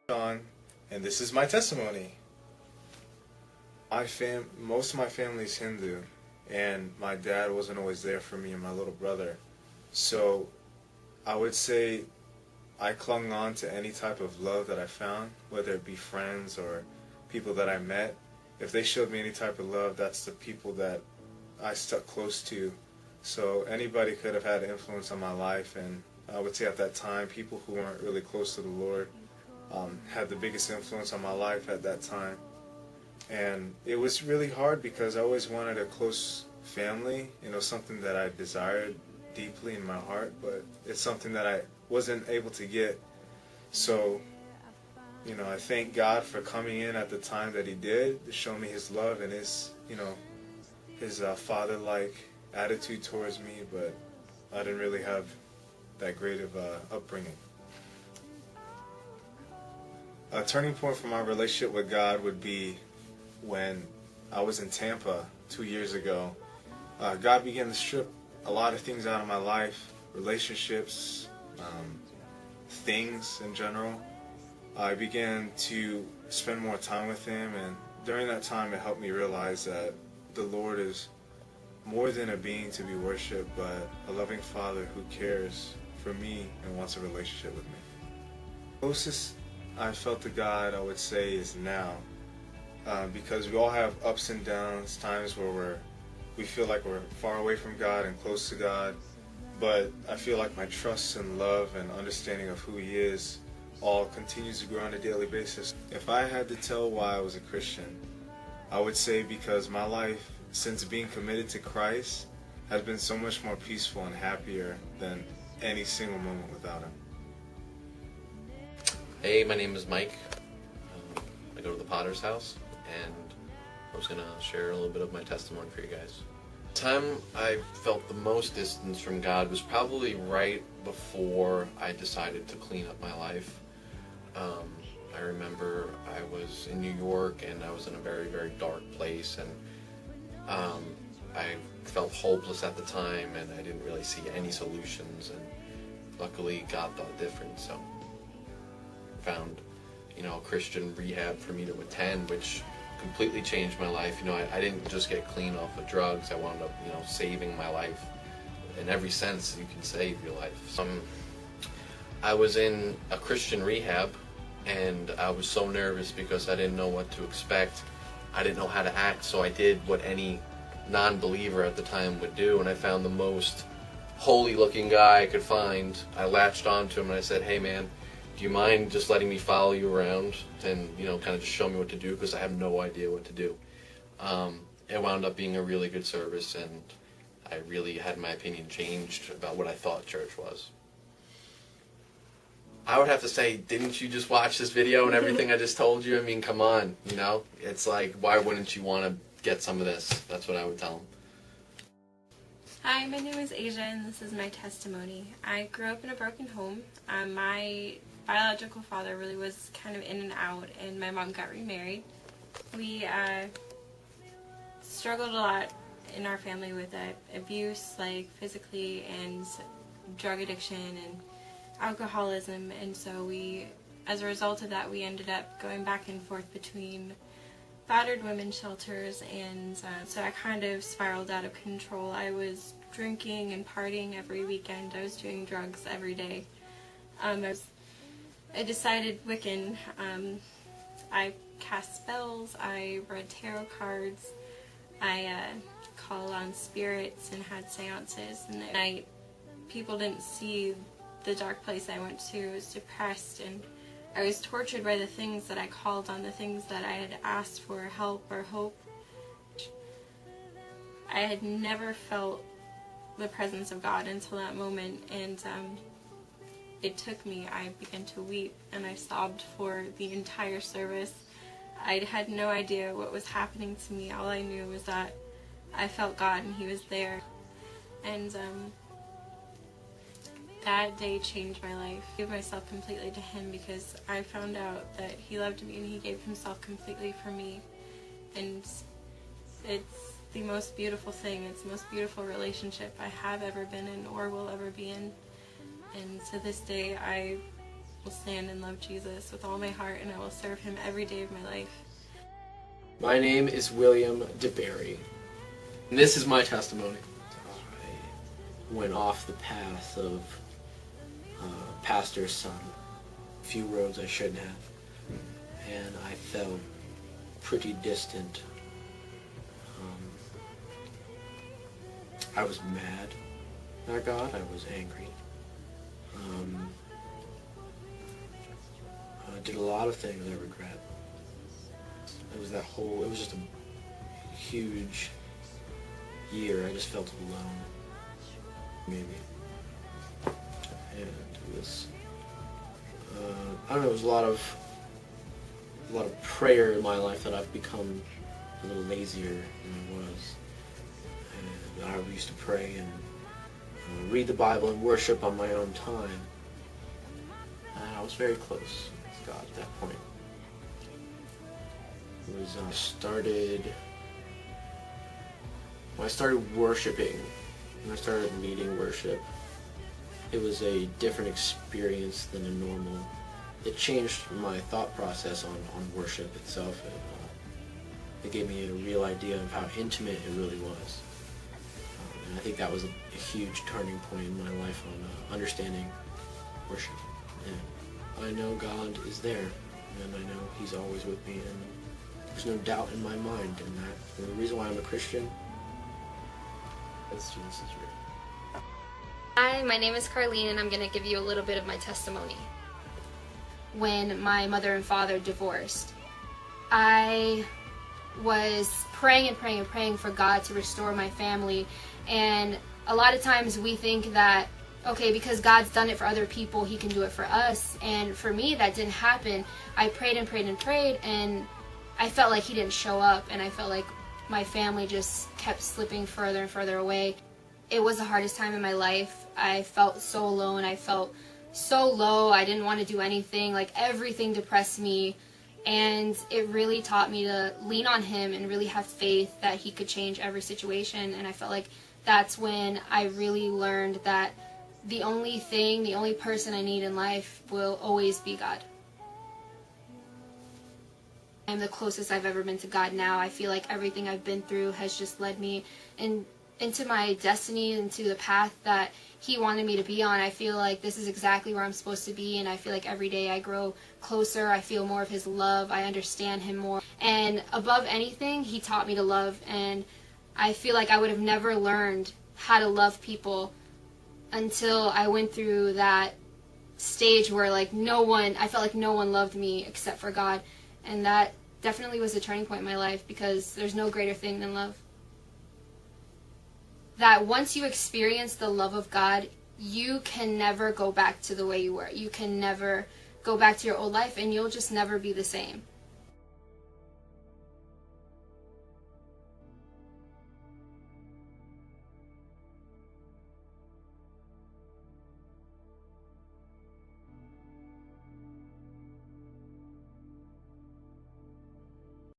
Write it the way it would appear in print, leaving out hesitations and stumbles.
On, and this is my testimony. Most of my family is Hindu, and my dad wasn't always there for me and my little brother. So I would say I clung on to any type of love that I found, whether it be friends or people that I met. If they showed me any type of love, that's the people that I stuck close to. So anybody could have had an influence on my life, and I would say at that time, people who weren't really close to the Lord had the biggest influence on my life at that time. And it was really hard because I always wanted a close family, something that I desired deeply in my heart, but it's something that I wasn't able to get. So, I thank God for coming in at the time that He did to show me His love and His father-like attitude towards me, but I didn't really have that great of upbringing. A turning point for my relationship with God would be when I was in Tampa 2 years ago. God began to strip a lot of things out of my life, relationships, things in general. I began to spend more time with Him, and during that time it helped me realize that the Lord is more than a being to be worshipped, but a loving Father who cares for me and wants a relationship with me. Closest I felt to God, I would say, is now, because we all have ups and downs, times where we feel like we're far away from God and close to God, but I feel like my trust and love and understanding of who He is all continues to grow on a daily basis. If I had to tell why I was a Christian, I would say because my life, since being committed to Christ, has been so much more peaceful and happier than any single moment without Him. Hey, my name is Mike. I go to the Potter's House, and I was going to share a little bit of my testimony for you guys. The time I felt the most distance from God was probably right before I decided to clean up my life. I remember I was in New York, and I was in a very, very dark place, and I felt hopeless at the time, and I didn't really see any solutions, and luckily God thought different, so found a Christian rehab for me to attend, which completely changed my life. I didn't just get clean off of drugs. I wound up saving my life in every sense you can save your life. I was in a Christian rehab, and I was so nervous because I didn't know what to expect. I didn't know how to act, so I did what any non-believer at the time would do, and I found the most holy looking guy I could find. I latched onto him and I said, "Hey man, do you mind just letting me follow you around and, kind of just show me what to do, because I have no idea what to do." It wound up being a really good service, and I really had my opinion changed about what I thought church was. I would have to say, didn't you just watch this video and everything I just told you? I mean, come on, It's like, why wouldn't you want to get some of this? That's what I would tell them. Hi, my name is Asia, and this is my testimony. I grew up in a broken home. My biological father really was kind of in and out, and my mom got remarried. We struggled a lot in our family with abuse, like physically, and drug addiction and alcoholism, and so as a result of that, we ended up going back and forth between battered women's shelters, and so I kind of spiraled out of control. I was drinking and partying every weekend. I was doing drugs every day. I was a decided Wiccan. I cast spells, I read tarot cards, I called on spirits and had seances, and at night people didn't see the dark place I went to. I was depressed, and I was tortured by the things that I called on, the things that I had asked for help or hope. I had never felt the presence of God until that moment, and it took me. I began to weep, and I sobbed for the entire service. I had no idea what was happening to me. All I knew was that I felt God, and He was there. And that day changed my life. I gave myself completely to Him because I found out that He loved me and He gave Himself completely for me. And it's the most beautiful thing. It's the most beautiful relationship I have ever been in or will ever be in. And to this day, I will stand and love Jesus with all my heart, and I will serve him every day of my life. My name is William DeBerry, and this is my testimony. I went off the path of pastor's son, a few roads I shouldn't have, and I felt pretty distant. I was mad at God. I was angry. I did a lot of things I regret. It was just a huge year. I just felt alone, maybe. And it was, I don't know, it was a lot of prayer in my life that I've become a little lazier than I was. And I used to pray and read the Bible and worship on my own time. And I was very close to God at that point. It was when I started worshiping, when I started leading worship, it was a different experience than a normal. It changed my thought process on worship itself. It gave me a real idea of how intimate it really was. And I think that was a huge turning point in my life on understanding worship. And I know God is there, and I know He's always with me, and there's no doubt in my mind in that. And the reason why I'm a Christian is Jesus is real. Hi, my name is Carlene, and I'm going to give you a little bit of my testimony. When my mother and father divorced, I was praying and praying and praying for God to restore my family. And a lot of times we think that, okay, because God's done it for other people, He can do it for us. And for me, that didn't happen. I prayed and prayed and prayed, and I felt like He didn't show up, and I felt like my family just kept slipping further and further away. It was the hardest time in my life. I felt so alone. I felt so low. I didn't want to do anything. Like, everything depressed me. And it really taught me to lean on Him and really have faith that He could change every situation. And I felt like that's when I really learned that the only person I need in life will always be God. I'm the closest I've ever been to God now. I feel like everything I've been through has just led me into my destiny, into the path that He wanted me to be on. I feel like this is exactly where I'm supposed to be, and I feel like every day I grow closer. I feel more of His love. I understand Him more. And above anything, He taught me to love, and I feel like I would have never learned how to love people until I went through that stage where I felt like no one loved me except for God. And that definitely was a turning point in my life, because there's no greater thing than love. That once you experience the love of God, you can never go back to the way you were. You can never go back to your old life, and you'll just never be the same.